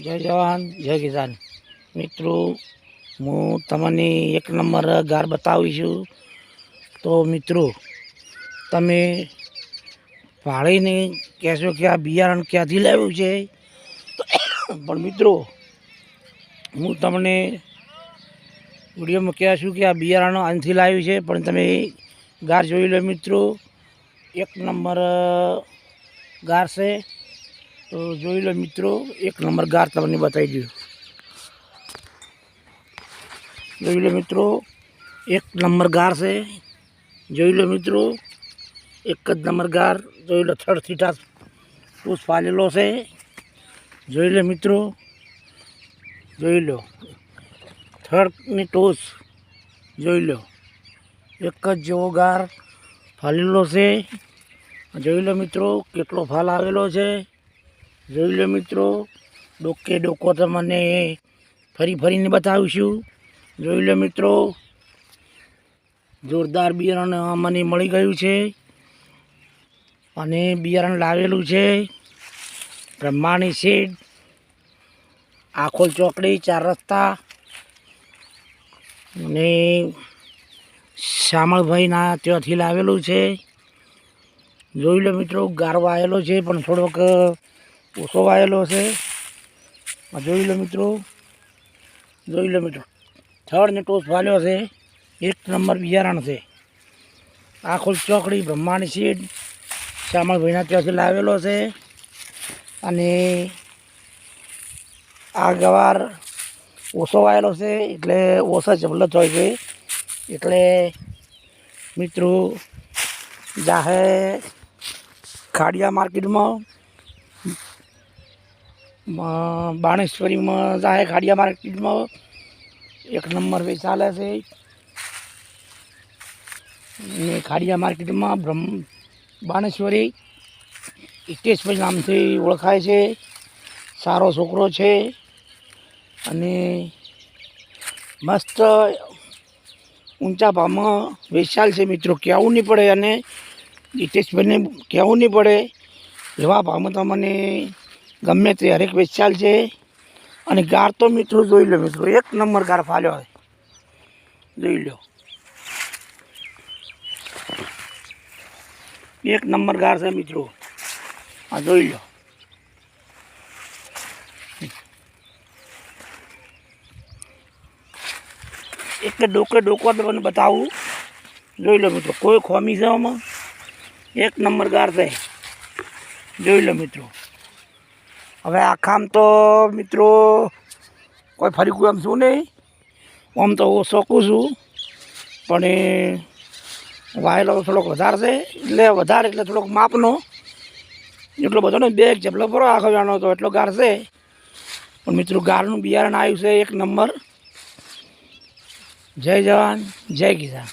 જય જવાન જય કિસાન મિત્રો, હું તમને એક નંબર ગાર બતાવીશું. તો મિત્રો, તમે ભાળીને કહેશો કે આ બિયારણ ક્યાંથી લાવ્યું છે. પણ મિત્રો, હું તમને વિડીયોમાં કહેશું કે આ બિયારણ અહીંથી લાવ્યું છે. પણ તમે ગાર જોઈ લો મિત્રો, એક નંબર ગાર છે. તો જોઈ લો મિત્રો, એક નંબર ગાર તમને બતાવી દઉં. જોઈ લો મિત્રો, એક નંબર ગાર છે. જોઈ લો મિત્રો, એક જ નંબર ગાર. જોઈ લો, થર્ડ થીટા ટૂસ ફાલેલો છે. જોઈ લો મિત્રો, જોઈ લો થર્ડની ટોસ. જોઈ લો, એક જ જેવો ગાર ફાલેલો છે. જોઈ લો મિત્રો, કેટલો ફાલ આવેલો છે. જોઈ લો મિત્રો, ડોકે ડોકો તમને ફરીને બતાવીશું. જોઈ લો મિત્રો, જોરદાર બિયારણ મને મળી ગયું છે. અને બિયારણ લાવેલું છે બ્રહ્માની સીડ, આખોલ ચોકડી, 4 રસ્તા. અને શામળભાઈના ત્યાંથી લાવેલું છે. જોઈ લો મિત્રો, ગાર વાયેલો છે પણ થોડોક ઓછો વાયેલો છે. જોઈ લો મિત્રો, જોઈ લો મિત્રો, થર્ડને ટોસ વાલ્યો છે. એક નંબર બિયારણ છે. આખોલ ચોકડી, બ્રહ્માની સીડ, શામળભાઈના ત્યાંથી લાવેલો છે. અને આ ગવાર ઓછો વાયેલો છે, એટલે ઓછા જબલત હોય છે. એટલે મિત્રો, જાહે ખાડિયા માર્કેટમાં, બાણેશ્વરીમાં જાહે ખાડિયા માર્કેટમાં એક નંબર વેચાલે છે. ને ખાડિયા માર્કેટમાં બાણેશ્વરી હિતેશભાઈ નામથી ઓળખાય છે. સારો છોકરો છે અને મસ્ત ઊંચા ભાવમાં વેચાલ છે મિત્રો. કહેવું નહીં પડે, અને હિતેશભાઈને કહેવું નહીં પડે, એવા ભાવમાં તમને ગમે તે હરેક વેચાલ છે. અને ગાર તો મિત્રો જોઈ લો મિત્રો, એક નંબર ગાર ફાલ્યો હોય. જોઈ લો, એક નંબર ગાર છે મિત્રો. આ જોઈ લો, એટલે ડોકો તમને બતાવું. જોઈ લો મિત્રો, કોઈ ખોમી છે આમાં, એક નંબર ગાર છે. જોઈ લો મિત્રો, હવે આખામ તો મિત્રો કોઈ ફરી કોઈ આમ છું નહીં, આમ તો હું શકું છું. પણ વાયેલો થોડોક વધારે છે, એટલે થોડોક માપનો, એટલો બધો ને 2 જબલો ભરો આખો જાણો તો એટલો ગાર છે. પણ મિત્રો, ગારનું બિયારણ આવ્યું છે એક નંબર. જય જવાન જય કિસાન.